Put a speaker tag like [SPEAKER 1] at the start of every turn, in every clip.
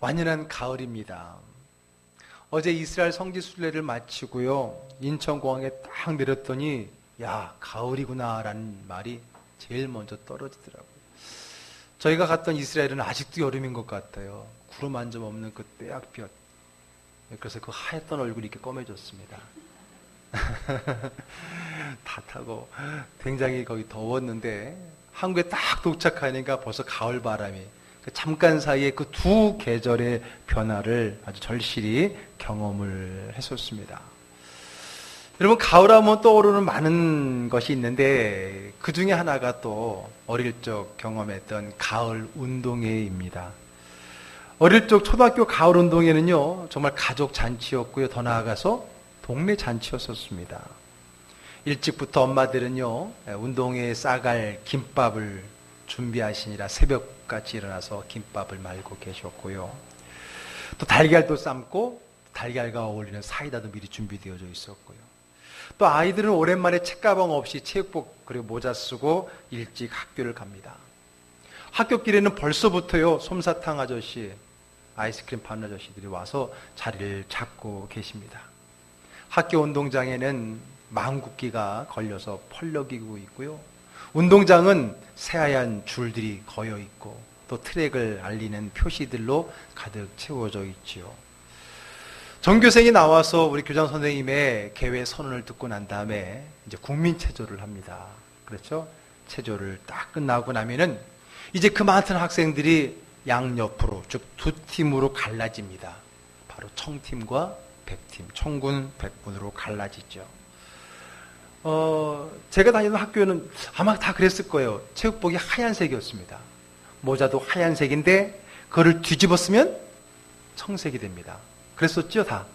[SPEAKER 1] 완연한 가을입니다. 어제 이스라엘 성지 순례를 마치고요, 인천공항에 딱 내렸더니 야, 가을이구나 라는 말이 제일 먼저 떨어지더라고요. 저희가 갔던 이스라엘은 아직도 여름인 것 같아요. 구름 한 점 없는 그 떼약볕. 그래서 그 하얗던 얼굴이 이렇게 검해졌습니다. 다 타고 굉장히 거기 더웠는데 한국에 딱 도착하니까 벌써 가을 바람이, 잠깐 사이에 그 두 계절의 변화를 아주 절실히 경험을 했었습니다. 여러분, 가을하면 떠오르는 많은 것이 있는데 그 중에 하나가 또 어릴 적 경험했던 가을 운동회입니다. 어릴 적 초등학교 가을 운동회는요, 정말 가족 잔치였고요, 더 나아가서 동네 잔치였었습니다. 일찍부터 엄마들은요, 운동회에 싸갈 김밥을 준비하시니라 새벽같이 일어나서 김밥을 말고 계셨고요, 또 달걀도 삶고 달걀과 어울리는 사이다도 미리 준비되어져 있었고요, 또 아이들은 오랜만에 책가방 없이 체육복 그리고 모자 쓰고 일찍 학교를 갑니다. 학교길에는 벌써부터요, 솜사탕 아저씨, 아이스크림 파는 아저씨들이 와서 자리를 잡고 계십니다. 학교 운동장에는 망국기가 걸려서 펄럭이고 있고요, 운동장은 새하얀 줄들이 거여 있고 또 트랙을 알리는 표시들로 가득 채워져 있지요. 전교생이 나와서 우리 교장 선생님의 개회 선언을 듣고 난 다음에 이제 국민체조를 합니다. 그렇죠? 체조를 딱 끝나고 나면은 이제 그 많은 학생들이 양옆으로 쭉 두 팀으로 갈라집니다. 바로 청팀과 백팀, 청군, 백군으로 갈라지죠. 제가 다니던 학교는 아마 다 그랬을 거예요. 체육복이 하얀색이었습니다. 모자도 하얀색인데 그거를 뒤집었으면 청색이 됩니다. 그랬었죠, 다.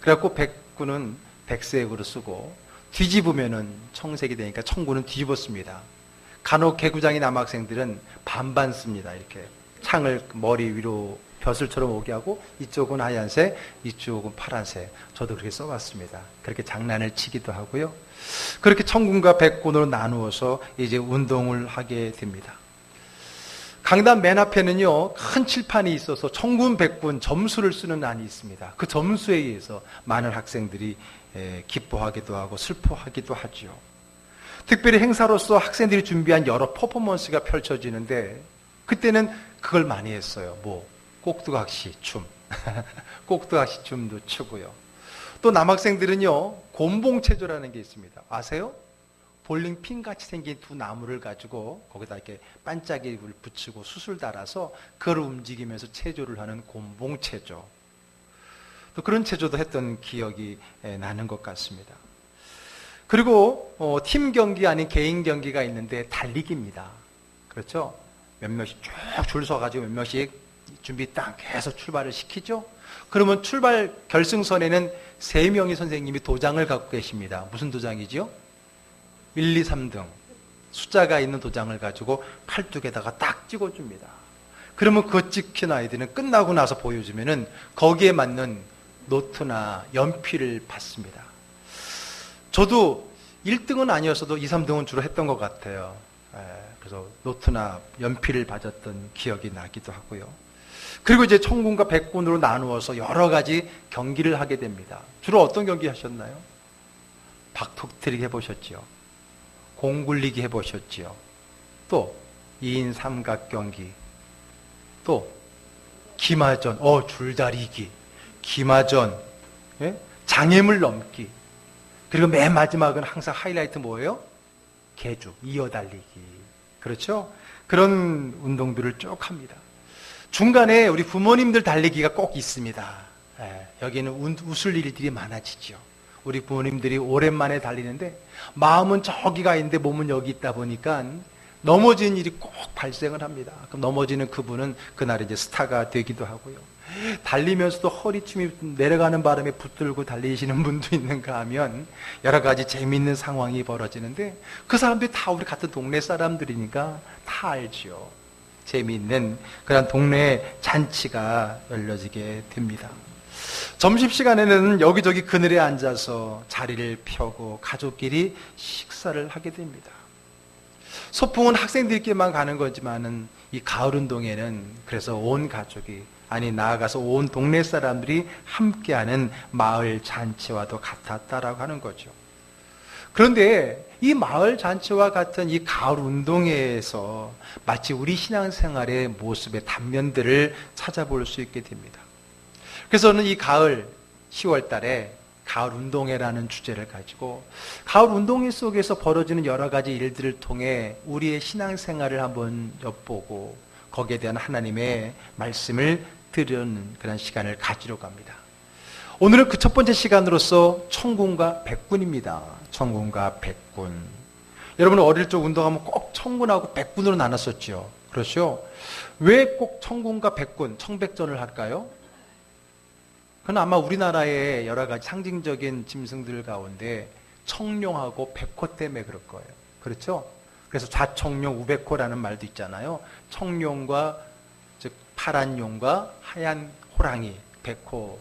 [SPEAKER 1] 그래갖고 백군은 백색으로 쓰고 뒤집으면은 청색이 되니까 청군은 뒤집었습니다. 간혹 개구장이 남학생들은 반반 씁니다. 이렇게 창을 머리 위로 벼슬처럼 오게 하고 이쪽은 하얀색, 이쪽은 파란색. 저도 그렇게 써봤습니다. 그렇게 장난을 치기도 하고요. 그렇게 청군과 백군으로 나누어서 이제 운동을 하게 됩니다. 강단 맨 앞에는요, 큰 칠판이 있어서 청군, 백군 점수를 쓰는 안이 있습니다. 그 점수에 의해서 많은 학생들이 기뻐하기도 하고 슬퍼하기도 하죠. 특별히 행사로서 학생들이 준비한 여러 퍼포먼스가 펼쳐지는데 그때는 그걸 많이 했어요. 꼭두각시 춤, 꼭두각시 춤도 추고요. 또 남학생들은요, 곰봉체조라는 게 있습니다. 아세요? 볼링핀 같이 생긴 두 나무를 가지고 거기다 이렇게 반짝이를 붙이고 숯을 달아서 그걸 움직이면서 체조를 하는 곰봉체조. 또 그런 체조도 했던 기억이 나는 것 같습니다. 그리고 팀 경기 아닌 개인 경기가 있는데 달리기입니다. 그렇죠? 몇몇이 쭉 줄 서가지고 몇몇이 준비 딱 해서 출발을 시키죠? 그러면 출발 결승선에는 3명의 선생님이 도장을 갖고 계십니다. 무슨 도장이지요? 1, 2, 3등 숫자가 있는 도장을 가지고 팔뚝에다가 딱 찍어줍니다. 그러면 그거 찍힌 아이들은 끝나고 나서 보여주면은 거기에 맞는 노트나 연필을 받습니다. 저도 1등은 아니었어도 2, 3등은 주로 했던 것 같아요. 그래서 노트나 연필을 받았던 기억이 나기도 하고요. 그리고 이제 청군과 백군으로 나누어서 여러 가지 경기를 하게 됩니다. 주로 어떤 경기 하셨나요? 박토트릭 해보셨죠? 공 굴리기 해보셨죠? 또 2인 삼각 경기, 또 기마전, 줄다리기, 기마전, 장애물 넘기, 그리고 맨 마지막은 항상 하이라이트 뭐예요? 계주, 이어달리기. 그렇죠? 그런 운동들을 쭉 합니다. 중간에 우리 부모님들 달리기가 꼭 있습니다. 여기는 웃을 일들이 많아지죠. 우리 부모님들이 오랜만에 달리는데 마음은 저기가 있는데 몸은 여기 있다 보니까 넘어지는 일이 꼭 발생을 합니다. 그럼 넘어지는 그분은 그날 이제 스타가 되기도 하고요. 달리면서도 허리춤이 내려가는 바람에 붙들고 달리시는 분도 있는가 하면 여러 가지 재미있는 상황이 벌어지는데 그 사람들이 다 우리 같은 동네 사람들이니까 다 알죠. 재미있는 그런 동네 잔치가 열려지게 됩니다. 점심시간에는 여기저기 그늘에 앉아서 자리를 펴고 가족끼리 식사를 하게 됩니다. 소풍은 학생들끼리만 가는 거지만은 이 가을 운동에는 그래서 온 가족이 아니 나아가서 온 동네 사람들이 함께하는 마을 잔치와도 같았다라고 하는 거죠. 그런데 이 마을 잔치와 같은 이 가을 운동회에서 마치 우리 신앙생활의 모습의 단면들을 찾아볼 수 있게 됩니다. 그래서 저는 이 가을 10월 달에 가을 운동회라는 주제를 가지고 가을 운동회 속에서 벌어지는 여러 가지 일들을 통해 우리의 신앙생활을 한번 엿보고 거기에 대한 하나님의 말씀을 들은 그런 시간을 가지려고 합니다. 오늘은 그 첫 번째 시간으로서 청군과 백군입니다. 청군과 백군. 여러분은 어릴 적 운동하면 꼭 청군하고 백군으로 나눴었죠. 그렇죠? 왜 꼭 청군과 백군, 청백전을 할까요? 그건 아마 우리나라의 여러 가지 상징적인 짐승들 가운데 청룡하고 백호 때문에 그럴 거예요. 그렇죠? 그래서 좌청룡 우백호라는 말도 있잖아요. 청룡과 즉 파란 용과 하얀 호랑이, 백호.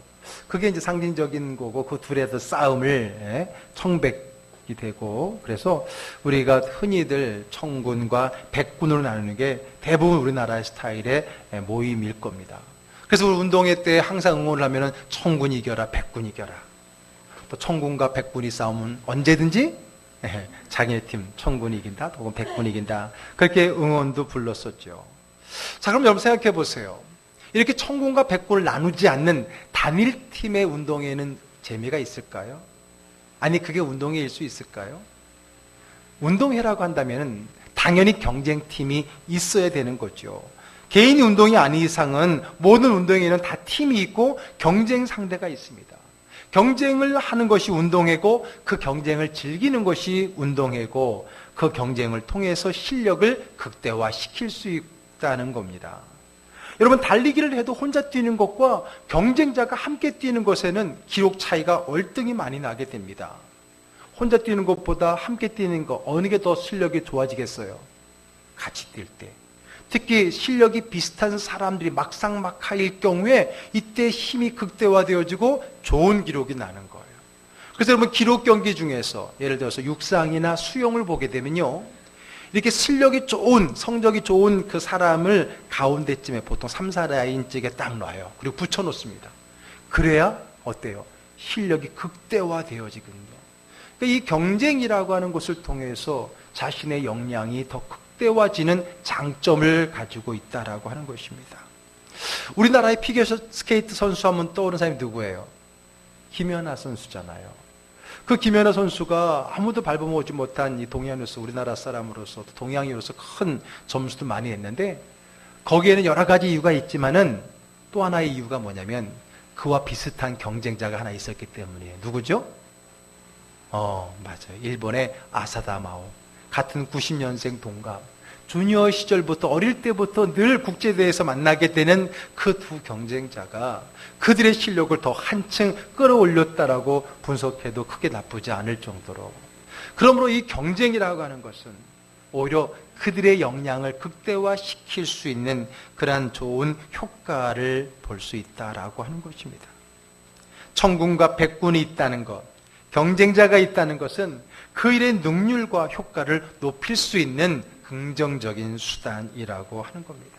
[SPEAKER 1] 그게 이제 상징적인 거고 그 둘의 싸움을 청백이 되고 그래서 우리가 흔히들 청군과 백군으로 나누는 게 대부분 우리나라의 스타일의 모임일 겁니다. 그래서 우리 운동회 때 항상 응원을 하면은 청군 이겨라, 백군 이겨라. 또 청군과 백군이 싸우면 언제든지 자기네 팀 청군이 이긴다, 혹은 백군이 이긴다. 그렇게 응원도 불렀었죠. 자, 그럼 여러분 생각해 보세요. 이렇게 청군과 백군을 나누지 않는 단일팀의 운동회는 재미가 있을까요? 아니, 그게 운동회일 수 있을까요? 운동회라고 한다면 당연히 경쟁팀이 있어야 되는 거죠. 개인이 운동이 아닌 이상은 모든 운동회에는 다 팀이 있고 경쟁 상대가 있습니다. 경쟁을 하는 것이 운동회고 그 경쟁을 즐기는 것이 운동회고 그 경쟁을 통해서 실력을 극대화시킬 수 있다는 겁니다. 여러분, 달리기를 해도 혼자 뛰는 것과 경쟁자가 함께 뛰는 것에는 기록 차이가 얼등히 많이 나게 됩니다. 혼자 뛰는 것보다 함께 뛰는 것, 어느 게 더 실력이 좋아지겠어요? 같이 뛸 때. 특히 실력이 비슷한 사람들이 막상막하일 경우에 이때 힘이 극대화되어지고 좋은 기록이 나는 거예요. 그래서 여러분, 기록 경기 중에서 예를 들어서 육상이나 수영을 보게 되면요, 이렇게 실력이 좋은, 성적이 좋은 그 사람을 가운데쯤에 보통 3, 4라인 쪽에 딱 놔요. 그리고 붙여놓습니다. 그래야 어때요? 실력이 극대화되어지거든요. 그러니까 이 경쟁이라고 하는 것을 통해서 자신의 역량이 더 극대화지는 장점을 가지고 있다라고 하는 것입니다. 우리나라의 피겨스케이트 선수 하면 떠오르는 사람이 누구예요? 김연아 선수잖아요. 그 김연아 선수가 아무도 밟아먹지 못한 이 동양으로서, 우리나라 사람으로서, 동양인으로서 큰 점수도 많이 했는데 거기에는 여러 가지 이유가 있지만은 또 하나의 이유가 뭐냐면 그와 비슷한 경쟁자가 하나 있었기 때문이에요. 누구죠? 맞아요. 일본의 아사다 마오. 같은 90년생 동갑. 주니어 시절부터, 어릴 때부터 늘 국제대회에서 만나게 되는 그 두 경쟁자가 그들의 실력을 더 한층 끌어올렸다라고 분석해도 크게 나쁘지 않을 정도로. 그러므로 이 경쟁이라고 하는 것은 오히려 그들의 역량을 극대화시킬 수 있는 그러한 좋은 효과를 볼 수 있다라고 하는 것입니다. 청군과 백군이 있다는 것, 경쟁자가 있다는 것은 그 일의 능률과 효과를 높일 수 있는 긍정적인 수단이라고 하는 겁니다.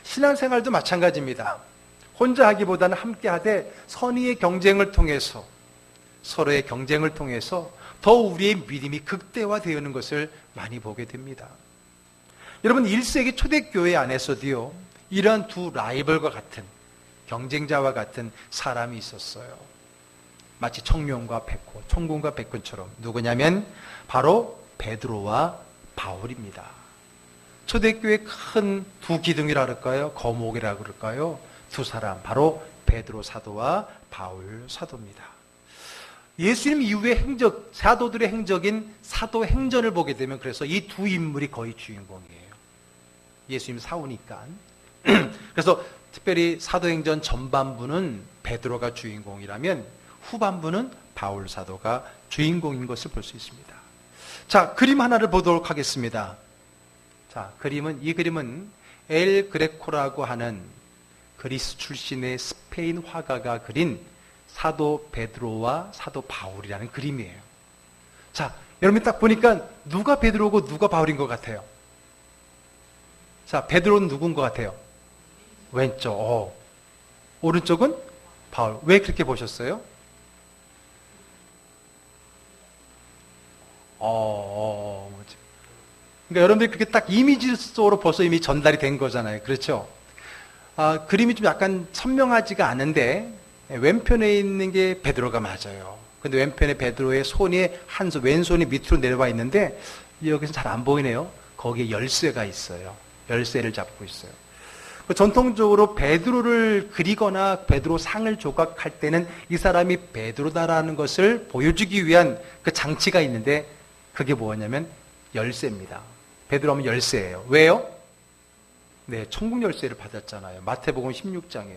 [SPEAKER 1] 신앙생활도 마찬가지입니다. 혼자 하기보다는 함께 하되 선의의 경쟁을 통해서, 서로의 경쟁을 통해서 더 우리의 믿음이 극대화되는 것을 많이 보게 됩니다. 여러분, 1세기 초대교회 안에서도요, 이러한 두 라이벌과 같은, 경쟁자와 같은 사람이 있었어요. 마치 청룡과 백호, 청군과 백군처럼. 누구냐면 바로 베드로와 바울입니다. 초대교회 큰 두 기둥이라 그럴까요? 거목이라 그럴까요? 두 사람, 바로 베드로 사도와 바울 사도입니다. 예수님 이후의 행적, 사도들의 행적인 사도행전을 보게 되면 그래서 이 두 인물이 거의 주인공이에요. 예수님 사후니까. 그래서 특별히 사도행전 전반부는 베드로가 주인공이라면 후반부는 바울 사도가 주인공인 것을 볼 수 있습니다. 자, 그림 하나를 보도록 하겠습니다. 자, 이 그림은 엘 그레코라고 하는 그리스 출신의 스페인 화가가 그린 사도 베드로와 사도 바울이라는 그림이에요. 자, 여러분 딱 보니까 누가 베드로고 누가 바울인 것 같아요? 자, 베드로는 누군 것 같아요? 왼쪽. 오른쪽은 바울. 왜 그렇게 보셨어요? 그러니까 여러분들이 그렇게 딱 이미지 속으로 벌써 이미 전달이 된 거잖아요. 그렇죠? 그림이 좀 약간 선명하지가 않은데 왼편에 있는 게 베드로가 맞아요. 근데 왼편에 베드로의 손이 왼손이 밑으로 내려와 있는데 여기서 잘 안 보이네요. 거기에 열쇠가 있어요. 열쇠를 잡고 있어요. 전통적으로 베드로를 그리거나 베드로 상을 조각할 때는 이 사람이 베드로다라는 것을 보여주기 위한 그 장치가 있는데 그게 뭐냐면 열쇠입니다. 베드로 하면 열쇠예요. 왜요? 네, 천국 열쇠를 받았잖아요. 마태복음 16장에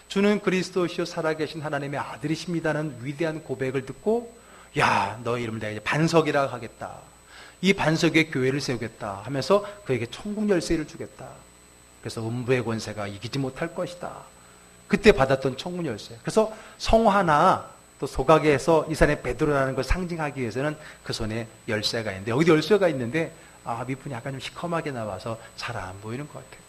[SPEAKER 1] 주는 그리스도시요 살아계신 하나님의 아들이십니다는 위대한 고백을 듣고 야, 너의 이름을 내가 이제 반석이라 하겠다. 이 반석에 교회를 세우겠다 하면서 그에게 천국 열쇠를 주겠다. 그래서 음부의 권세가 이기지 못할 것이다. 그때 받았던 천국 열쇠. 그래서 성화나 또 소각에서 이 사람의 베드로라는 걸 상징하기 위해서는 그 손에 열쇠가 있는데 여기도 열쇠가 있는데 밑분이 약간 좀 시커멓게 나와서 잘 안 보이는 것 같아요.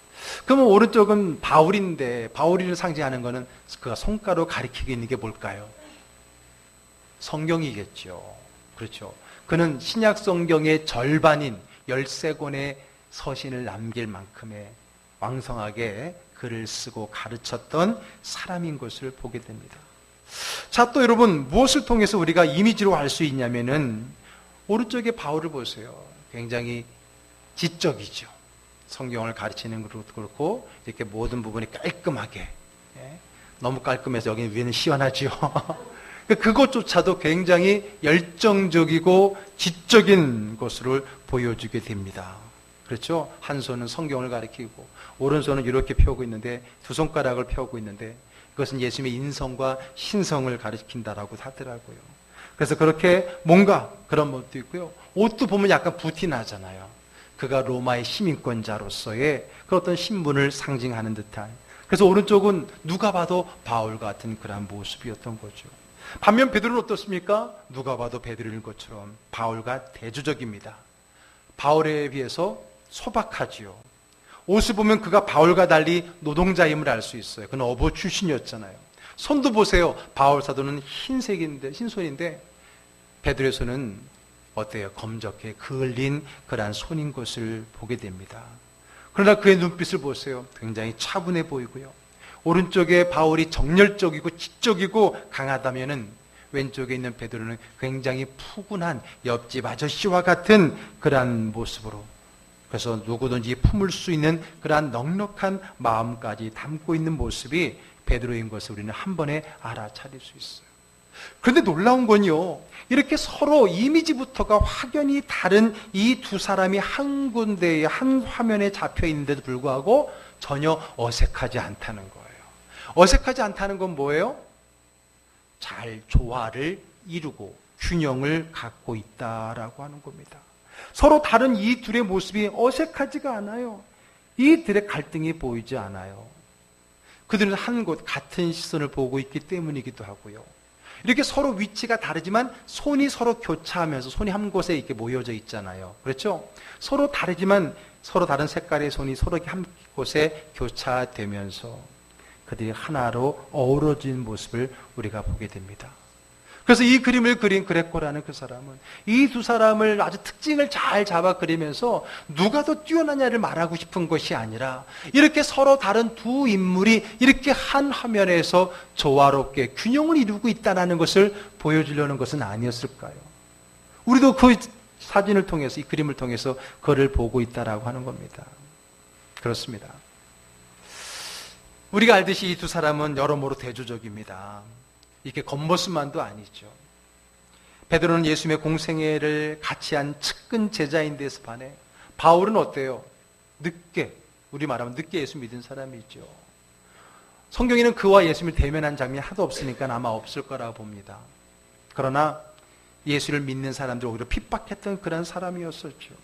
[SPEAKER 1] 그러면 오른쪽은 바울인데 바울이를 상징하는 것은 그가 손가락으로 가리키고 있는 게 뭘까요? 성경이겠죠. 그렇죠. 그는 신약 성경의 절반인 13권의 서신을 남길 만큼의 왕성하게 글을 쓰고 가르쳤던 사람인 것을 보게 됩니다. 자, 또 여러분 무엇을 통해서 우리가 이미지로 알 수 있냐면은 오른쪽에 바울을 보세요. 굉장히 지적이죠. 성경을 가르치는 것도 그렇고 이렇게 모든 부분이 깔끔하게, 너무 깔끔해서 여기 위에는 시원하죠. 그것조차도 굉장히 열정적이고 지적인 것을 보여주게 됩니다. 그렇죠? 한 손은 성경을 가리키고 오른손은 이렇게 펴고 있는데 두 손가락을 펴고 있는데 그것은 예수님의 인성과 신성을 가리킨다라고 하더라고요. 그래서 그렇게 뭔가 그런 것도 있고요. 옷도 보면 약간 부티나잖아요. 그가 로마의 시민권자로서의 그 어떤 신분을 상징하는 듯한. 그래서 오른쪽은 누가 봐도 바울 같은 그런 모습이었던 거죠. 반면 베드로는 어떻습니까? 누가 봐도 베드로인 것처럼 바울과 대조적입니다. 바울에 비해서 소박하지요. 옷을 보면 그가 바울과 달리 노동자임을 알 수 있어요. 그는 어부 출신이었잖아요. 손도 보세요. 바울 사도는 흰손인데 베드로의 손은 어때요? 검적해 그을린 그러한 손인 것을 보게 됩니다. 그러나 그의 눈빛을 보세요. 굉장히 차분해 보이고요. 오른쪽에 바울이 정열적이고 지적이고 강하다면은 왼쪽에 있는 베드로는 굉장히 푸근한 옆집 아저씨와 같은 그러한 모습으로, 그래서 누구든지 품을 수 있는 그러한 넉넉한 마음까지 담고 있는 모습이 베드로인 것을 우리는 한 번에 알아차릴 수 있어요. 그런데 놀라운 건요, 이렇게 서로 이미지부터가 확연히 다른 이 두 사람이 한 군데에 한 화면에 잡혀 있는데도 불구하고 전혀 어색하지 않다는 거예요. 어색하지 않다는 건 뭐예요? 잘 조화를 이루고 균형을 갖고 있다라고 하는 겁니다. 서로 다른 이 둘의 모습이 어색하지가 않아요. 이 둘의 갈등이 보이지 않아요. 그들은 한 곳 같은 시선을 보고 있기 때문이기도 하고요. 이렇게 서로 위치가 다르지만 손이 서로 교차하면서 손이 한 곳에 이렇게 모여져 있잖아요. 그렇죠? 서로 다르지만 서로 다른 색깔의 손이 서로 한 곳에 교차되면서 그들이 하나로 어우러진 모습을 우리가 보게 됩니다. 그래서 이 그림을 그린 그레코라는 그 사람은 이 두 사람을 아주 특징을 잘 잡아 그리면서 누가 더 뛰어나냐를 말하고 싶은 것이 아니라 이렇게 서로 다른 두 인물이 이렇게 한 화면에서 조화롭게 균형을 이루고 있다는 것을 보여주려는 것은 아니었을까요? 우리도 그 사진을 통해서, 이 그림을 통해서 그를 보고 있다라고 하는 겁니다. 그렇습니다. 우리가 알듯이 이 두 사람은 여러모로 대조적입니다. 이게 겉모습만도 아니죠. 베드로는 예수님의 공생애를 같이 한 측근 제자인 데서 반해 바울은 어때요? 늦게, 우리 말하면 늦게 예수 믿은 사람이죠. 성경에는 그와 예수님을 대면한 장면이 하도 없으니까 아마 없을 거라고 봅니다. 그러나 예수를 믿는 사람들 오히려 핍박했던 그런 사람이었었죠.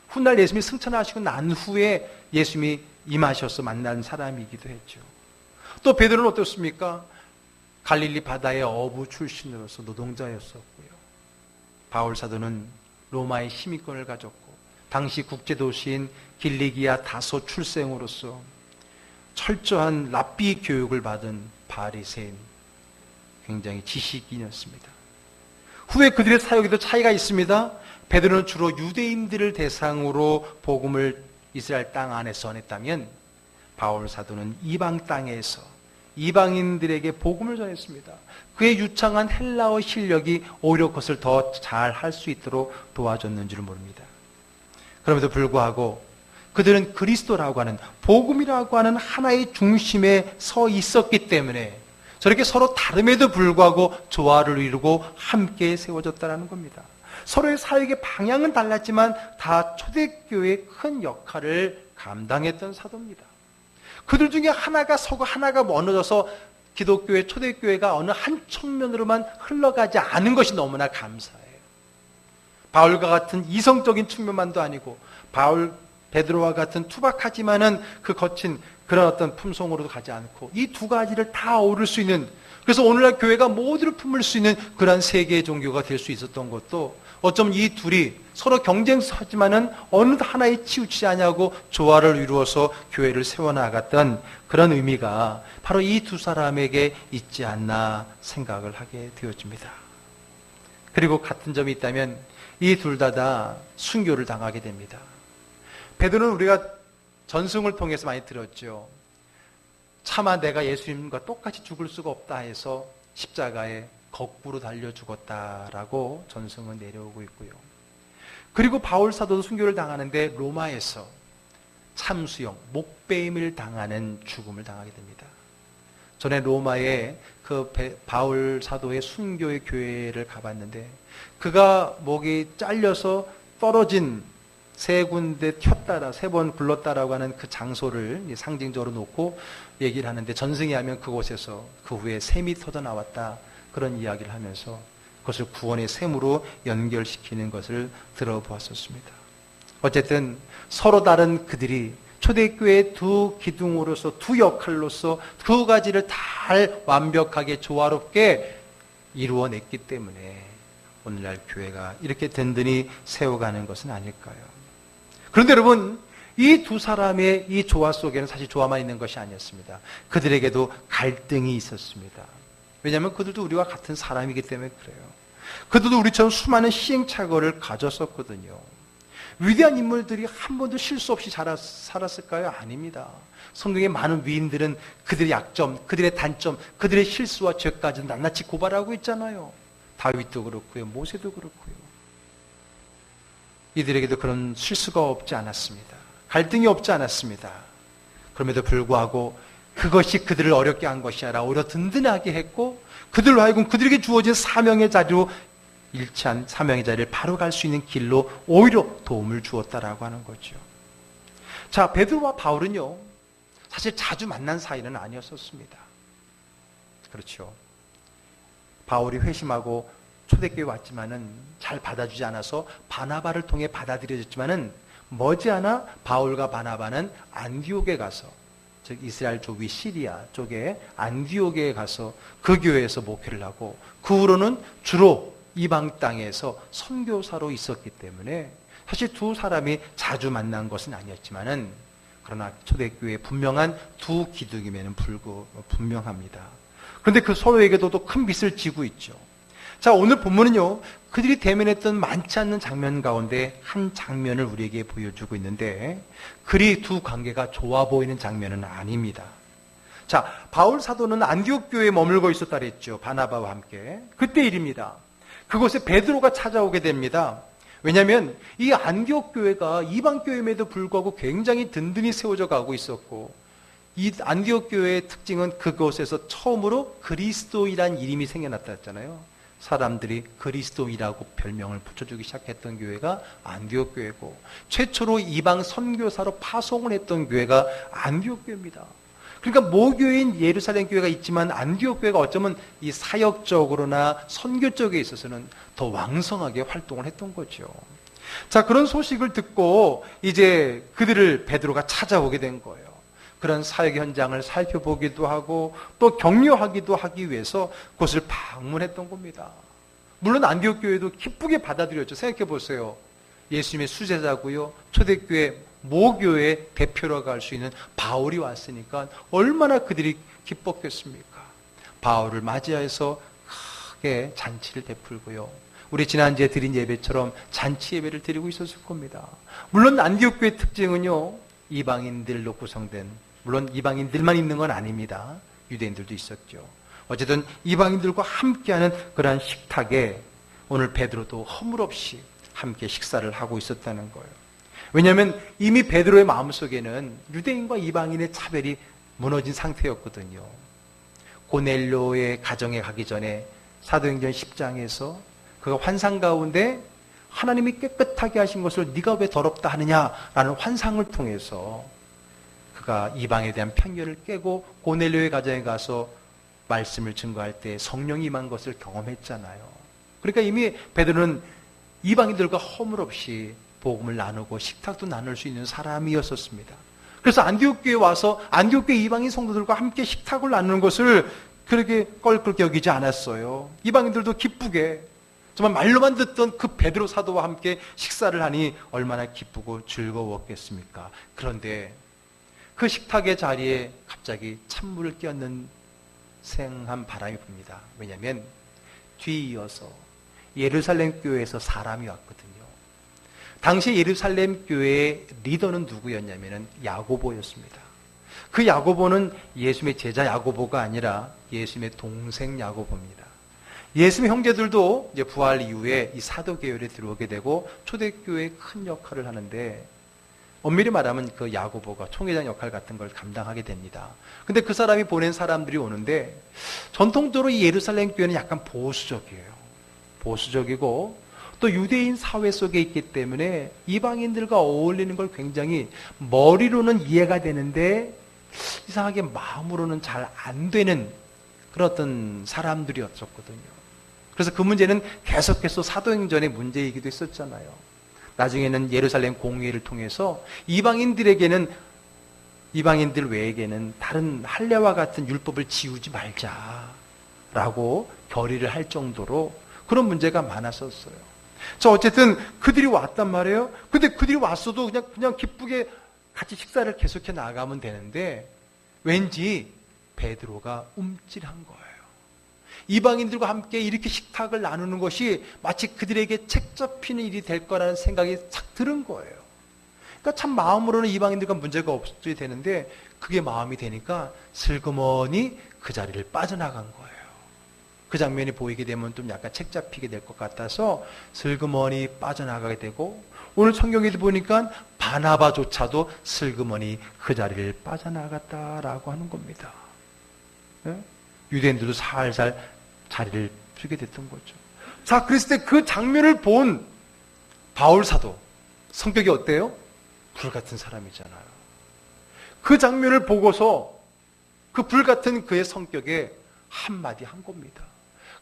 [SPEAKER 1] 훗날 예수님이 승천하시고 난 후에 예수님이 임하셔서 만난 사람이기도 했죠. 또 베드로는 어떻습니까? 갈릴리 바다의 어부 출신으로서 노동자였었고요. 바울 사도는 로마의 시민권을 가졌고 당시 국제도시인 길리기아 다소 출생으로서 철저한 랍비 교육을 받은 바리새인, 굉장히 지식인이었습니다. 후에 그들의 사역에도 차이가 있습니다. 베드로는 주로 유대인들을 대상으로 복음을 이스라엘 땅 안에 전했다면 바울 사도는 이방 땅에서 이방인들에게 복음을 전했습니다. 그의 유창한 헬라어 실력이 오히려 그것을 더 잘 할 수 있도록 도와줬는 줄 모릅니다. 그럼에도 불구하고 그들은 그리스도라고 하는, 복음이라고 하는 하나의 중심에 서 있었기 때문에 저렇게 서로 다름에도 불구하고 조화를 이루고 함께 세워졌다는 겁니다. 서로의 사역의 방향은 달랐지만 다 초대교회의 큰 역할을 감당했던 사도입니다. 그들 중에 하나가 서고 하나가 무너져서 기독교회, 초대교회가 어느 한 측면으로만 흘러가지 않은 것이 너무나 감사해요. 바울과 같은 이성적인 측면만도 아니고 베드로와 같은 투박하지만은 그 거친 그런 어떤 품성으로도 가지 않고 이 두 가지를 다 어우를 수 있는, 그래서 오늘날 교회가 모두를 품을 수 있는 그러한 세계의 종교가 될 수 있었던 것도 어쩌면 이 둘이 서로 경쟁하지만은 어느 하나에 치우치지 않냐고 조화를 이루어서 교회를 세워나갔던 그런 의미가 바로 이 두 사람에게 있지 않나 생각을 하게 되어집니다. 그리고 같은 점이 있다면 이 둘 다 순교를 당하게 됩니다. 베드로는 우리가 전승을 통해서 많이 들었죠. 차마 내가 예수님과 똑같이 죽을 수가 없다 해서 십자가에 거꾸로 달려 죽었다라고 전승은 내려오고 있고요. 그리고 바울 사도도 순교를 당하는데 로마에서 참수형, 목베임을 당하는 죽음을 당하게 됩니다. 전에 로마에 그 바울 사도의 순교의 교회를 가봤는데 그가 목이 잘려서 떨어진 세 군데 튀었다라, 세 번 굴렀다라고 하는 그 장소를 상징적으로 놓고 얘기를 하는데, 전승이 하면 그곳에서 그 후에 샘이 터져 나왔다, 그런 이야기를 하면서 그것을 구원의 샘으로 연결시키는 것을 들어보았었습니다. 어쨌든 서로 다른 그들이 초대교회의 두 기둥으로서, 두 역할로서 두 가지를 잘 완벽하게 조화롭게 이루어냈기 때문에 오늘날 교회가 이렇게 든든히 세워가는 것은 아닐까요? 그런데 여러분, 이 두 사람의 이 조화 속에는 사실 조화만 있는 것이 아니었습니다. 그들에게도 갈등이 있었습니다. 왜냐하면 그들도 우리와 같은 사람이기 때문에 그래요. 그들도 우리처럼 수많은 시행착오를 가졌었거든요. 위대한 인물들이 한 번도 실수 없이 살았을까요? 아닙니다. 성경의 많은 위인들은 그들의 약점, 그들의 단점, 그들의 실수와 죄까지 낱낱이 고발하고 있잖아요. 다윗도 그렇고요, 모세도 그렇고요. 이들에게도 그런 실수가 없지 않았습니다. 갈등이 없지 않았습니다. 그럼에도 불구하고 그것이 그들을 어렵게 한 것이 아니라 오히려 든든하게 했고, 그들로 하여금 그들에게 주어진 사명의 자리로, 일치한 사명의 자리를 바로 갈 수 있는 길로 오히려 도움을 주었다라고 하는 거죠. 자, 베드로와 바울은요, 사실 자주 만난 사이는 아니었었습니다. 그렇죠. 바울이 회심하고 초대교회 왔지만은 잘 받아주지 않아서 바나바를 통해 받아들여졌지만은 머지않아 바울과 바나바는 안디옥에 가서, 즉 이스라엘 조위 시리아 쪽에 안디옥에 가서 그 교회에서 목회를 하고, 그 후로는 주로 이방 땅에서 선교사로 있었기 때문에 사실 두 사람이 자주 만난 것은 아니었지만은, 그러나 초대교회의 분명한 두 기둥임에는 분명합니다. 그런데 그 서로에게도 또 큰 빚을 지고 있죠. 자, 오늘 본문은요, 그들이 대면했던 많지 않는 장면 가운데 한 장면을 우리에게 보여주고 있는데, 그리 두 관계가 좋아 보이는 장면은 아닙니다. 자, 바울 사도는 안디옥 교회에 머물고 있었다 그랬죠. 바나바와 함께. 그때 일입니다. 그곳에 베드로가 찾아오게 됩니다. 왜냐하면 이 안디옥 교회가 이방 교회임에도 불구하고 굉장히 든든히 세워져 가고 있었고, 이 안디옥 교회의 특징은 그곳에서 처음으로 그리스도이란 이름이 생겨났다 했잖아요. 사람들이 그리스도이라고 별명을 붙여주기 시작했던 교회가 안디옥 교회고, 최초로 이방 선교사로 파송을 했던 교회가 안디옥 교회입니다. 그러니까 모교인 예루살렘 교회가 있지만 안디옥 교회가 어쩌면 이 사역적으로나 선교 쪽에 있어서는 더 왕성하게 활동을 했던 거죠. 자, 그런 소식을 듣고 이제 그들을 베드로가 찾아오게 된 거예요. 그런 사역 현장을 살펴보기도 하고 또 격려하기도 하기 위해서 그것을 방문했던 겁니다. 물론 안디옥 교회도 기쁘게 받아들였죠. 생각해 보세요. 예수님의 수제자고요, 초대교회 모교의 대표라고 할 수 있는 바울이 왔으니까 얼마나 그들이 기뻤겠습니까? 바울을 맞이해서 크게 잔치를 베풀고요. 우리 지난주에 드린 예배처럼 잔치 예배를 드리고 있었을 겁니다. 물론 안디옥 교회의 특징은요, 이방인들로 구성된, 물론 이방인들만 있는 건 아닙니다. 유대인들도 있었죠. 어쨌든 이방인들과 함께하는 그러한 식탁에 오늘 베드로도 허물없이 함께 식사를 하고 있었다는 거예요. 왜냐하면 이미 베드로의 마음속에는 유대인과 이방인의 차별이 무너진 상태였거든요. 고넬료의 가정에 가기 전에 사도행전 10장에서 그가 환상 가운데 하나님이 깨끗하게 하신 것을 네가 왜 더럽다 하느냐라는 환상을 통해서 그가 이방에 대한 편견을 깨고 고넬료의 가정에 가서 말씀을 증거할 때 성령이 임한 것을 경험했잖아요. 그러니까 이미 베드로는 이방인들과 허물없이 복음을 나누고 식탁도 나눌 수 있는 사람이었었습니다. 그래서 안디옥 교회에 와서 안디옥 교회 이방인 성도들과 함께 식탁을 나누는 것을 그렇게 껄끄럽게 여기지 않았어요. 이방인들도 기쁘게 정말 말로만 듣던 그 베드로 사도와 함께 식사를 하니 얼마나 기쁘고 즐거웠겠습니까? 그런데 그 식탁의 자리에 갑자기 찬물을 끼얹는 생한 바람이 붑니다. 왜냐하면 뒤이어서 예루살렘 교회에서 사람이 왔거든요. 당시 예루살렘 교회의 리더는 누구였냐면 야고보였습니다. 그 야고보는 예수님의 제자 야고보가 아니라 예수님의 동생 야고보입니다. 예수님의 형제들도 이제 부활 이후에 이 사도 계열에 들어오게 되고 초대교회에 큰 역할을 하는데, 엄밀히 말하면 그 야고보가 총회장 역할 같은 걸 감당하게 됩니다. 근데 그 사람이 보낸 사람들이 오는데, 전통적으로 이 예루살렘 교회는 약간 보수적이에요. 보수적이고 또 유대인 사회 속에 있기 때문에 이방인들과 어울리는 걸 굉장히 머리로는 이해가 되는데 이상하게 마음으로는 잘 안 되는 그런 어떤 사람들이었었거든요. 그래서 그 문제는 계속해서 사도행전의 문제이기도 했었잖아요. 나중에는 예루살렘 공회를 통해서 이방인들 외에게는 다른 할례와 같은 율법을 지우지 말자라고 결의를 할 정도로 그런 문제가 많았었어요. 자, 어쨌든 그들이 왔단 말이에요. 근데 그들이 왔어도 그냥 기쁘게 같이 식사를 계속해 나가면 되는데 왠지 베드로가 움찔한 거예요. 이방인들과 함께 이렇게 식탁을 나누는 것이 마치 그들에게 책 잡히는 일이 될 거라는 생각이 착 드는 거예요. 그러니까 참 마음으로는 이방인들과 문제가 없어야 되는데 그게 마음이 되니까 슬그머니 그 자리를 빠져나간 거예요. 그 장면이 보이게 되면 좀 약간 책 잡히게 될 것 같아서 슬그머니 빠져나가게 되고, 오늘 성경에 보니까 바나바조차도 슬그머니 그 자리를 빠져나갔다라고 하는 겁니다. 네? 유대인들도 살살 자리를 피게 됐던 거죠. 자, 그랬을 때 그 장면을 본 바울 사도 성격이 어때요? 불같은 사람이잖아요. 그 장면을 보고서 그 불같은 그의 성격에 한마디 한 겁니다.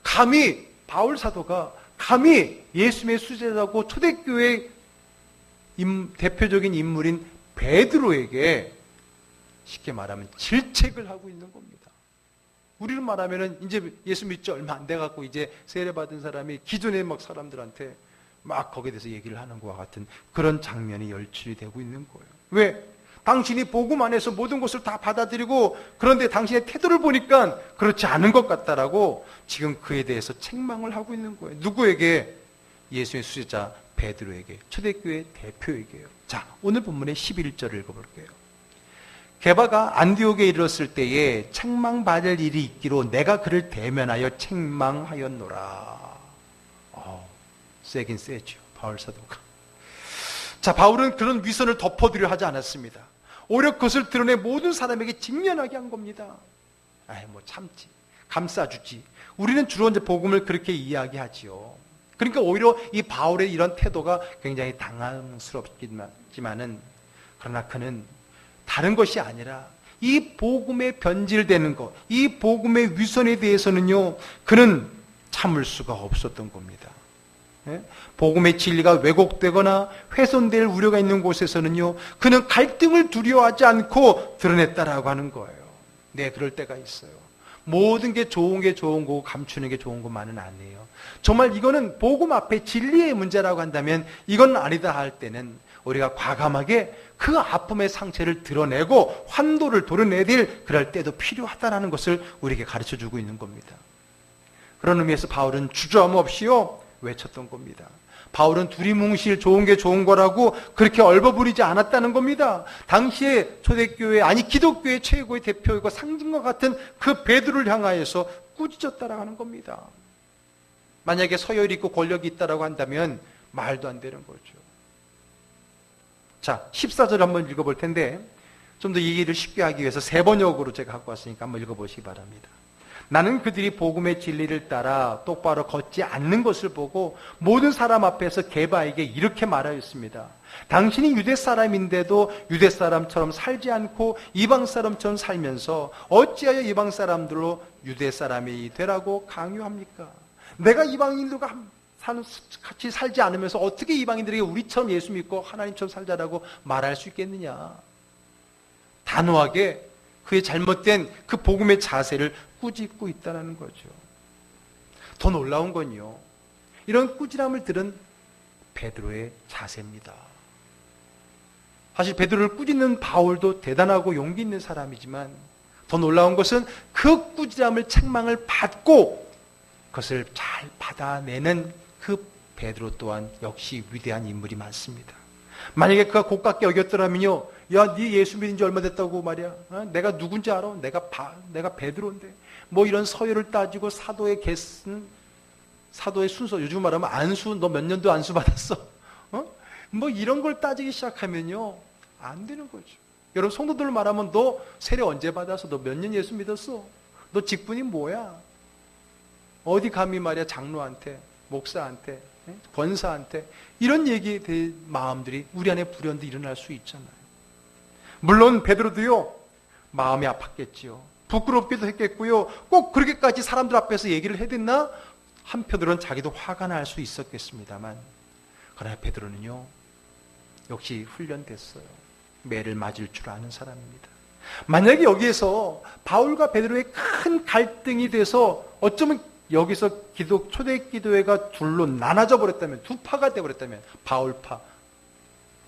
[SPEAKER 1] 감히 바울 사도가 감히 예수님의 수제자고 초대교회의 대표적인 인물인 베드로에게 쉽게 말하면 질책을 하고 있는 겁니다. 우리를 말하면은 이제 예수 믿지 얼마 안 돼갖고 이제 세례받은 사람이 기존의 막 사람들한테 막 거기에 대해서 얘기를 하는 것과 같은 그런 장면이 연출이 되고 있는 거예요. 왜? 당신이 복음 안에서 모든 것을 다 받아들이고 그런데 당신의 태도를 보니까 그렇지 않은 것 같다라고 지금 그에 대해서 책망을 하고 있는 거예요. 누구에게? 예수의 수제자 베드로에게, 초대교회 대표에게요. 자, 오늘 본문의 11절을 읽어볼게요. 게바가 안디옥에 이르렀을 때에 책망받을 일이 있기로 내가 그를 대면하여 책망하였노라. 세긴 세죠, 바울 사도가. 자, 바울은 그런 위선을 덮어두려 하지 않았습니다. 오히려 그것을 드러내 모든 사람에게 직면하게 한 겁니다. 뭐 참지, 감싸주지. 우리는 주로 이제 복음을 그렇게 이야기하지요. 그러니까 오히려 이 바울의 이런 태도가 굉장히 당황스럽지만은, 그러나 그는 다른 것이 아니라 이 복음에 변질되는 것, 이 복음의 위선에 대해서는요, 그는 참을 수가 없었던 겁니다. 복음의 진리가 왜곡되거나 훼손될 우려가 있는 곳에서는요, 그는 갈등을 두려워하지 않고 드러냈다라고 하는 거예요. 네, 그럴 때가 있어요. 모든 게 좋은 거고 감추는 게 좋은 것만은 아니에요. 정말 이거는 복음 앞에 진리의 문제라고 한다면 이건 아니다 할 때는 우리가 과감하게 그 아픔의 상처를 드러내고 환도를 도려내야 될 그럴 때도 필요하다는 것을 우리에게 가르쳐주고 있는 겁니다. 그런 의미에서 바울은 주저함 없이요 외쳤던 겁니다. 바울은 두리뭉실 좋은 게 좋은 거라고 그렇게 얼버무리지 않았다는 겁니다. 당시에 초대교회, 아니 기독교의 최고의 대표이고 상징과 같은 그 베드로를 향하여서 꾸짖었다라고 하는 겁니다. 만약에 서열이 있고 권력이 있다라고 한다면 말도 안 되는 거죠. 자, 14절 한번 읽어볼 텐데 좀 더 이해를 쉽게 하기 위해서 세 번역으로 제가 갖고 왔으니까 한번 읽어보시기 바랍니다. 나는 그들이 복음의 진리를 따라 똑바로 걷지 않는 것을 보고 모든 사람 앞에서 게바에게 이렇게 말하였습니다. 당신이 유대 사람인데도 유대 사람처럼 살지 않고 이방 사람처럼 살면서 어찌하여 이방 사람들로 유대 사람이 되라고 강요합니까? 내가 이방인들과 같이 살지 않으면서 어떻게 이방인들에게 우리처럼 예수 믿고 하나님처럼 살자라고 말할 수 있겠느냐? 단호하게 그의 잘못된 그 복음의 자세를 꾸짖고 있다는 거죠. 더 놀라운 건요, 이런 꾸지람을 들은 베드로의 자세입니다. 사실 베드로를 꾸짖는 바울도 대단하고 용기 있는 사람이지만 더 놀라운 것은 그 꾸지람을 책망을 받고 그것을 잘 받아내는 그 베드로 또한 역시 위대한 인물이 많습니다. 만약에 그가 고깝게 여겼더라면요, 야, 네 예수 믿은 지 얼마 됐다고 말이야? 내가 누군지 알아? 내가 베드로인데. 뭐 이런 서열을 따지고 사도의 순서, 요즘 말하면 안수, 너 몇 년도 안수 받았어? 뭐 이런 걸 따지기 시작하면요, 안 되는 거죠. 여러분, 성도들로 말하면 너 세례 언제 받았어? 너 몇 년 예수 믿었어? 너 직분이 뭐야? 어디 감히 말이야, 장로한테, 목사한테, 권사한테 이런 얘기에 대해 마음들이 우리 안에 불현듯 일어날 수 있잖아요. 물론 베드로도요, 마음이 아팠겠지요. 부끄럽기도 했겠고요. 꼭 그렇게까지 사람들 앞에서 얘기를 해야 됐나? 한편으로는 자기도 화가 날 수 있었겠습니다만, 그러나 베드로는요, 역시 훈련됐어요. 매를 맞을 줄 아는 사람입니다. 만약에 여기에서 바울과 베드로의 큰 갈등이 돼서 어쩌면 여기서 초대 기도회가 둘로 나눠져 버렸다면, 두 파가 되어버렸다면, 바울파,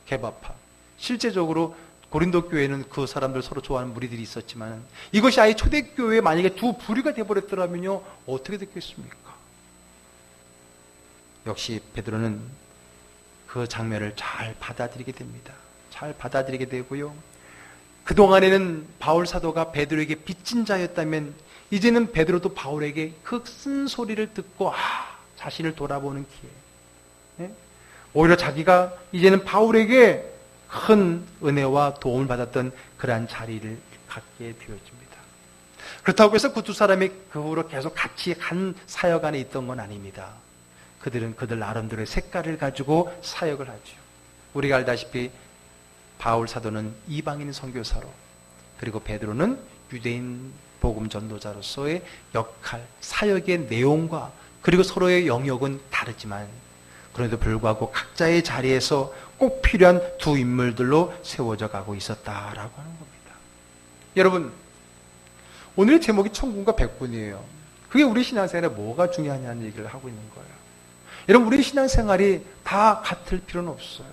[SPEAKER 1] 게바파, 실제적으로 고린도 교회는 그 사람들 서로 좋아하는 무리들이 있었지만 이것이 아예 초대교회에 만약에 두 부류가 되어버렸더라면요, 어떻게 됐겠습니까? 역시 베드로는 그 장면을 잘 받아들이게 됩니다. 잘 받아들이게 되고요, 그동안에는 바울 사도가 베드로에게 빚진 자였다면 이제는 베드로도 바울에게 그 쓴소리를 듣고 자신을 돌아보는 기회, 오히려 자기가 이제는 바울에게 큰 은혜와 도움을 받았던 그러한 자리를 갖게 되어집니다. 그렇다고 해서 그 두 사람이 그 후로 계속 같이 한 사역 안에 있던 건 아닙니다. 그들은 그들 나름대로의 색깔을 가지고 사역을 하죠. 우리가 알다시피 바울 사도는 이방인 선교사로, 그리고 베드로는 유대인 복음 전도자로서의 역할, 사역의 내용과 그리고 서로의 영역은 다르지만 그런데도 불구하고 각자의 자리에서 꼭 필요한 두 인물들로 세워져 가고 있었다라고 하는 겁니다. 여러분, 오늘의 제목이 천군과 백군이에요. 그게 우리 신앙생활에 뭐가 중요하냐는 얘기를 하고 있는 거예요. 여러분, 우리 신앙생활이 다 같을 필요는 없어요.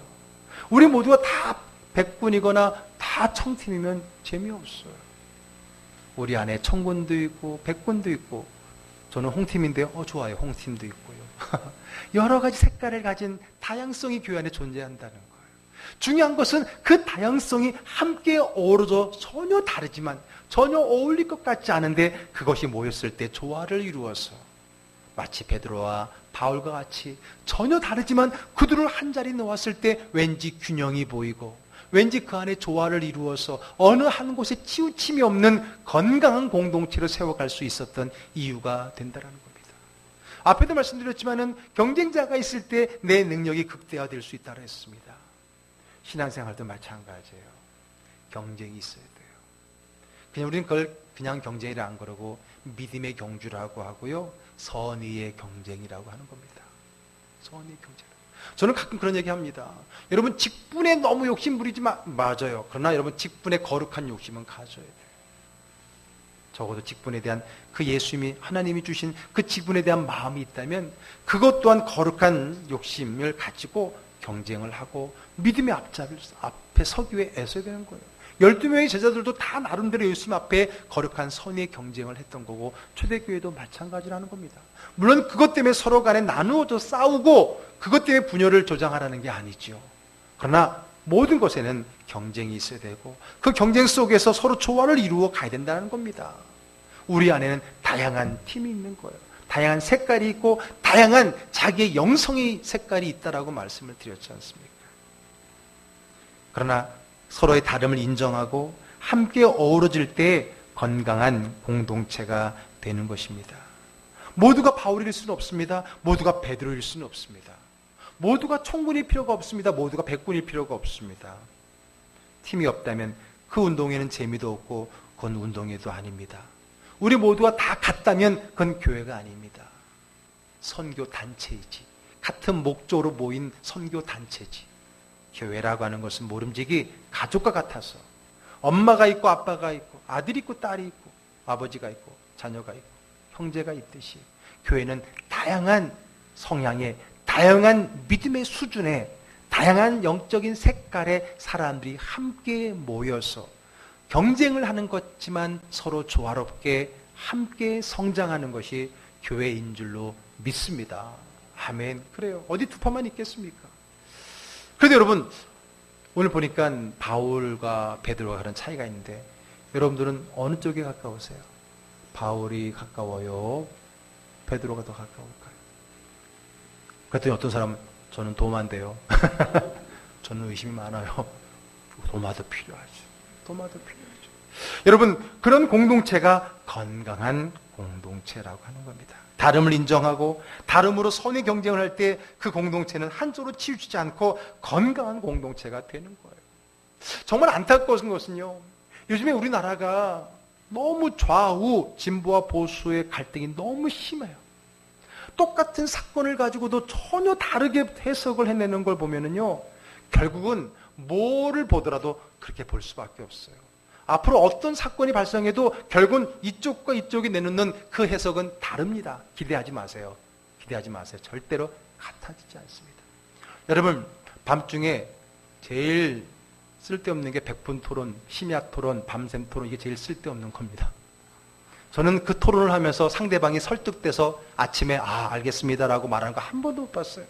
[SPEAKER 1] 우리 모두가 다 백군이거나 다 청팀이면 재미없어요. 우리 안에 천군도 있고 백군도 있고, 저는 홍팀인데요, 좋아요, 홍팀도 있고요. 여러 가지 색깔을 가진 다양성이 교회 안에 존재한다는 거예요. 중요한 것은 그 다양성이 함께 어우러져 전혀 다르지만 전혀 어울릴 것 같지 않은데 그것이 모였을 때 조화를 이루어서 마치 베드로와 바울과 같이 전혀 다르지만 그들을 한 자리 놓았을 때 왠지 균형이 보이고 왠지 그 안에 조화를 이루어서 어느 한 곳에 치우침이 없는 건강한 공동체를 세워갈 수 있었던 이유가 된다는 겁니다. 앞에도 말씀드렸지만은 경쟁자가 있을 때 내 능력이 극대화될 수 있다고 했습니다. 신앙생활도 마찬가지예요. 경쟁이 있어야 돼요. 그냥 우리는 그걸 그냥 경쟁이라 안 그러고 믿음의 경주라고 하고요, 선의의 경쟁이라고 하는 겁니다. 선의의 경쟁. 저는 가끔 그런 얘기 합니다. 여러분, 직분에 너무 욕심 부리지 맞아요. 그러나 여러분, 직분에 거룩한 욕심은 가져야 돼요. 적어도 직분에 대한 그 예수님이, 하나님이 주신 그 직분에 대한 마음이 있다면 그것 또한 거룩한 욕심을 가지고 경쟁을 하고 믿음의 앞에 서기 위해 애써야 되는 거예요. 12명의 제자들도 다 나름대로 예수님 앞에 거룩한 선의 경쟁을 했던 거고 초대교회도 마찬가지라는 겁니다. 물론 그것 때문에 서로 간에 나누어져 싸우고 그것 때문에 분열을 조장하라는 게 아니죠. 그러나 모든 것에는 경쟁이 있어야 되고 그 경쟁 속에서 서로 조화를 이루어 가야 된다는 겁니다. 우리 안에는 다양한 팀이 있는 거예요. 다양한 색깔이 있고 다양한 자기의 영성의 색깔이 있다라고 말씀을 드렸지 않습니까? 그러나 서로의 다름을 인정하고 함께 어우러질 때 건강한 공동체가 되는 것입니다. 모두가 바울일 수는 없습니다. 모두가 베드로일 수는 없습니다. 모두가 총군일 필요가 없습니다. 모두가 백군일 필요가 없습니다. 팀이 없다면 그 운동에는 재미도 없고 그건 운동회도 아닙니다. 우리 모두가 다 같다면 그건 교회가 아닙니다. 선교 단체이지. 같은 목적으로 모인 선교 단체지. 교회라고 하는 것은 모름지기 가족과 같아서 엄마가 있고 아빠가 있고 아들이 있고 딸이 있고 아버지가 있고 자녀가 있고 형제가 있듯이 교회는 다양한 성향의 다양한 믿음의 수준의 다양한 영적인 색깔의 사람들이 함께 모여서 경쟁을 하는 것지만 서로 조화롭게 함께 성장하는 것이 교회인 줄로 믿습니다. 아멘. 그래요. 어디 두 파만 있겠습니까? 그런데 여러분 오늘 보니까 바울과 베드로가 그런 차이가 있는데 여러분들은 어느 쪽에 가까우세요? 바울이 가까워요? 베드로가 더 가까울까요? 그랬더니 어떤 사람은 저는 도마인데요. 저는 의심이 많아요. 도마도 필요하죠. 도마도 필요하죠. 여러분 그런 공동체가 건강한 공동체라고 하는 겁니다. 다름을 인정하고 다름으로 선의 경쟁을 할 때 그 공동체는 한쪽으로 치우치지 않고 건강한 공동체가 되는 거예요. 정말 안타까운 것은요. 요즘에 우리나라가 너무 좌우 진보와 보수의 갈등이 너무 심해요. 똑같은 사건을 가지고도 전혀 다르게 해석을 해내는 걸 보면은요. 결국은 뭐를 보더라도 그렇게 볼 수밖에 없어요. 앞으로 어떤 사건이 발생해도 결국은 이쪽과 이쪽이 내놓는 그 해석은 다릅니다. 기대하지 마세요. 기대하지 마세요. 절대로 같아지지 않습니다. 여러분 밤중에 제일 쓸데없는 게 백분 토론, 심야 토론, 밤샘 토론 이게 제일 쓸데없는 겁니다. 저는 그 토론을 하면서 상대방이 설득돼서 아침에 알겠습니다라고 말하는 거 한 번도 못 봤어요.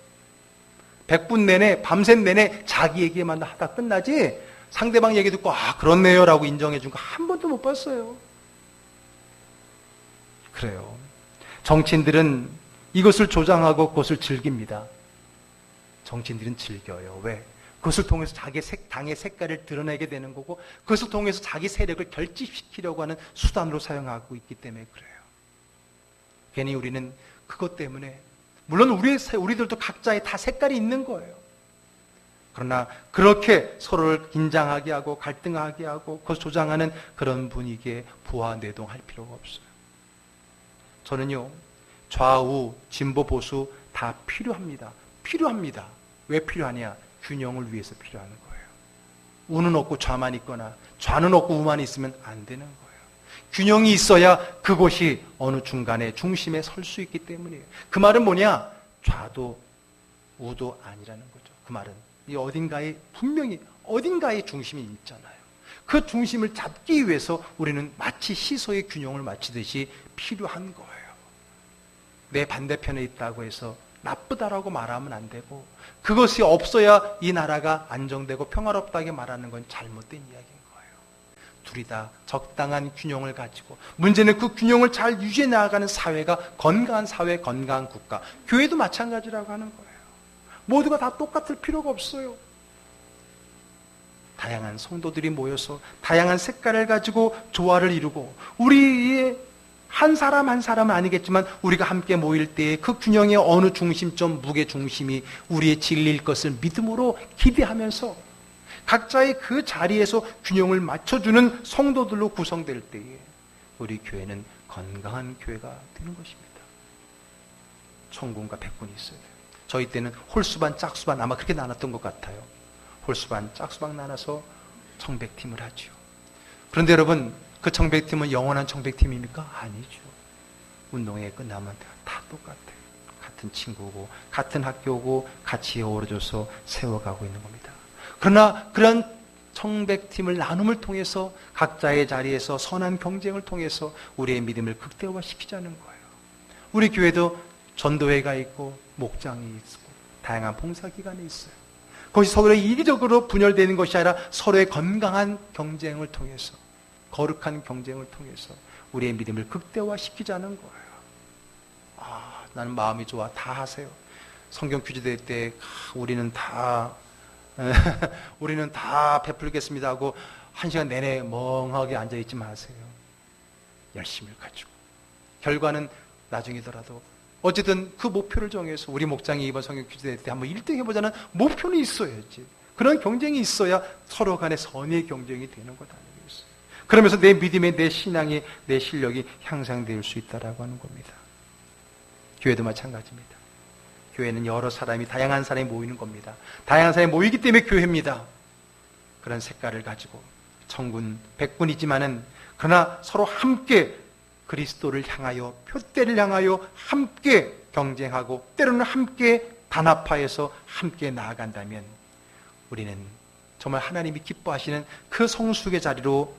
[SPEAKER 1] 100분 내내 밤샘 내내 자기 얘기만 하다 끝나지 상대방 얘기 듣고 그렇네요 라고 인정해 준 거 한 번도 못 봤어요. 그래요. 정치인들은 이것을 조장하고 그것을 즐깁니다. 정치인들은 즐겨요. 왜? 그것을 통해서 자기 당의 색깔을 드러내게 되는 거고 그것을 통해서 자기 세력을 결집시키려고 하는 수단으로 사용하고 있기 때문에 그래요. 괜히 우리는 그것 때문에 물론 우리들도 각자의 다 색깔이 있는 거예요. 그러나 그렇게 서로를 긴장하게 하고 갈등하게 하고 그것을 조장하는 그런 분위기에 부화내동할 필요가 없어요. 저는요. 좌우, 진보, 보수 다 필요합니다. 필요합니다. 왜 필요하냐? 균형을 위해서 필요한 거예요. 우는 없고 좌만 있거나 좌는 없고 우만 있으면 안 되는 거예요. 균형이 있어야 그곳이 어느 중간에 중심에 설 수 있기 때문이에요. 그 말은 뭐냐? 좌도 우도 아니라는 거죠. 그 말은 이 어딘가에 분명히 어딘가에 중심이 있잖아요. 그 중심을 잡기 위해서 우리는 마치 시소의 균형을 맞추듯이 필요한 거예요. 내 반대편에 있다고 해서 나쁘다라고 말하면 안 되고 그것이 없어야 이 나라가 안정되고 평화롭다게 말하는 건 잘못된 이야기인 거예요. 둘이 다 적당한 균형을 가지고 문제는 그 균형을 잘 유지해 나가는 사회가 건강한 사회, 건강한 국가. 교회도 마찬가지라고 하는 거예요. 모두가 다 똑같을 필요가 없어요. 다양한 성도들이 모여서 다양한 색깔을 가지고 조화를 이루고 우리의 한 사람 한 사람은 아니겠지만 우리가 함께 모일 때에 그 균형의 어느 중심점, 무게 중심이 우리의 진리일 것을 믿음으로 기대하면서 각자의 그 자리에서 균형을 맞춰주는 성도들로 구성될 때에 우리 교회는 건강한 교회가 되는 것입니다. 청군과 백군이 있어야 돼요. 저희 때는 홀수반, 짝수반 아마 그렇게 나눴던 것 같아요. 홀수반, 짝수반 나눠서 청백팀을 하죠. 그런데 여러분 그 청백팀은 영원한 청백팀입니까? 아니죠. 운동회 끝나면 다 똑같아요. 같은 같은 친구고 같은 학교고 같이 어우러져서 세워가고 있는 겁니다. 그러나 그런 청백팀을 나눔을 통해서 각자의 자리에서 선한 경쟁을 통해서 우리의 믿음을 극대화시키자는 거예요. 우리 교회도 전도회가 있고 목장이 있고 다양한 봉사기관이 있어요. 그것이 서로의 이기적으로 분열되는 것이 아니라 서로의 건강한 경쟁을 통해서, 거룩한 경쟁을 통해서 우리의 믿음을 극대화시키자는 거예요. 나는 마음이 좋아. 다 하세요. 성경 퀴즈대회 때 우리는 다 베풀겠습니다 하고 1시간 내내 멍하게 앉아있지 마세요. 열심을 가지고 결과는 나중이더라도 어쨌든 그 목표를 정해서 우리 목장이 이번 성경 퀴즈대회 때 한번 1등 해보자는 목표는 있어야지. 그런 경쟁이 있어야 서로 간의 선의 경쟁이 되는 것 아니겠어요. 그러면서 내 믿음의, 내 신앙이, 내 실력이 향상될 수 있다라고 하는 겁니다. 교회도 마찬가지입니다. 교회는 여러 사람이, 다양한 사람이 모이는 겁니다. 다양한 사람이 모이기 때문에 교회입니다. 그런 색깔을 가지고 천군, 백군이지만은 그러나 서로 함께 그리스도를 향하여, 표대를 향하여 함께 경쟁하고 때로는 함께 단합하여서 함께 나아간다면 우리는 정말 하나님이 기뻐하시는 그 성숙의 자리로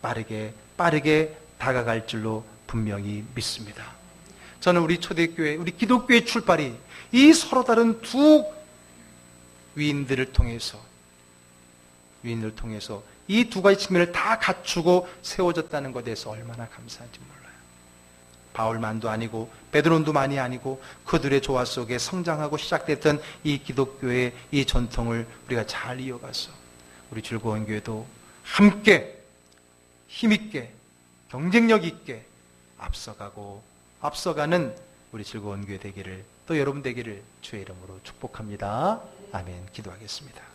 [SPEAKER 1] 빠르게 다가갈 줄로 분명히 믿습니다. 저는 우리 초대교회, 우리 기독교의 출발이 이 서로 다른 두 위인들을 통해서 이 두 가지 측면을 다 갖추고 세워졌다는 것에 대해서 얼마나 감사한지 몰라요. 바울만도 아니고 베드로만이 아니고 그들의 조화 속에 성장하고 시작됐던 이 기독교의 이 전통을 우리가 잘 이어가서 우리 즐거운 교회도 함께 힘있게 경쟁력 있게 앞서가는 우리 즐거운 교회 되기를, 또 여러분 되기를 주의 이름으로 축복합니다. 아멘. 기도하겠습니다.